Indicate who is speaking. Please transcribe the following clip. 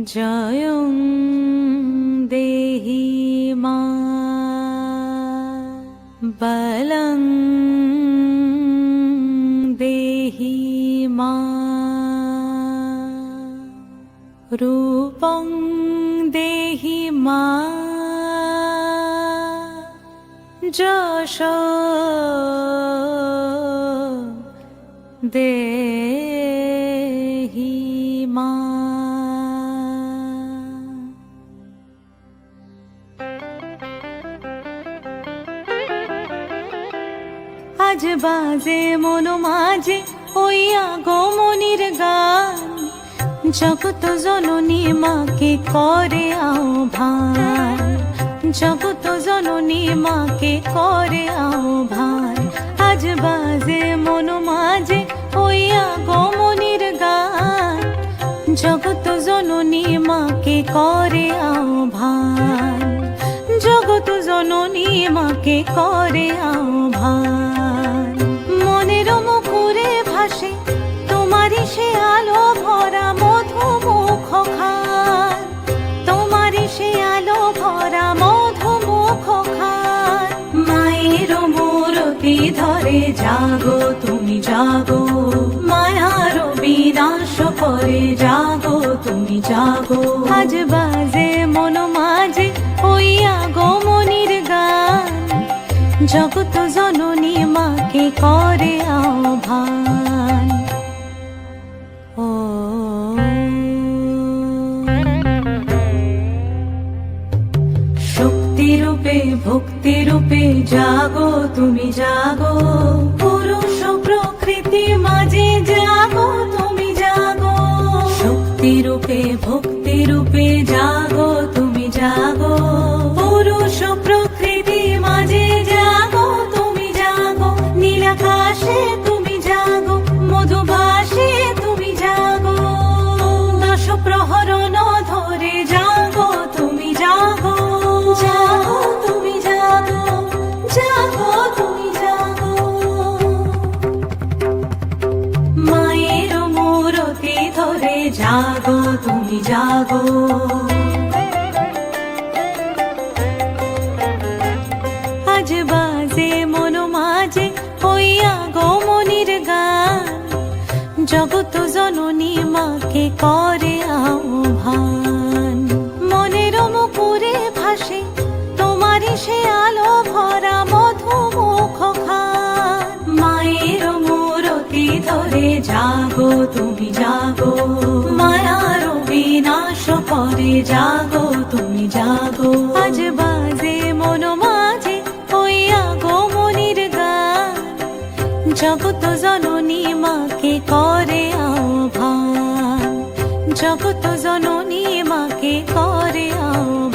Speaker 1: জয়ং দেহি মা বলং দেহি মা রূপং দেহি মা যশ দেহি মা। আজ বাজে মন মাঝে ওই আগমনীর গান, জগত জননী মাকে করে আহ্বান, জগত জননী মাকে করে আহ্বান। আজ বাজে মন মাঝে ওই আগমনীর গান, জগত জননী মাকে করে আহ্বান, জগত জননী মাকে করে আহ্বান। মনের মুখরে ভাসে তোমারই সে আলো ভরা মধুমুখ খান, তোমারই সে আলো ভরা মধুমুখ খান। মায়ের মূরতি ধরে জাগো তুমি জাগো, মায়ার বিনাশ করে জাগো তুমি জাগো। আজ বাজে মন মাঝে ওই আগমনীর গান, জগত জননী মাকে করে আহ্বান। ও শক্তি রূপে ভক্তি রূপে জাগো তুমি জাগো, পুরুষ প্রকৃতি মাঝে জাগো তুমি জাগো। শক্তি রূপে ভক্তি রূপে জাগো তুমি জাগো, পুরুষ প্রকৃতি মাঝে জাগো তুমি জাগো। নীলাকাশে তুমি জাগো, মধুভাসে তুমি জাগো, দশ প্রহরণ ধরে জাগো তুমি জাগো, জাগো তুমি জাগো, জাগো তুমি জাগো। মায়ের মূরতি ধরে জাগো তুমি জাগো। আজ বাজে মন মাঝে ওই আগমনীর গান, জগত জননী মাকে করে আহ্বান। মনের মুখরে ভাসে তোমারই সে আলো ভরা মধুমুখ খান। মায়ের মূরতি ধরে জাগো তুমি জাগো, মায়ার বিনাশ করে জাগো তুমি জাগো। আজ বাজে মন মাঝে ওই আগমনীর গান, জগত জননী মাকে করে আহ্বান, জগত জননী মাকে করে আহ্বান।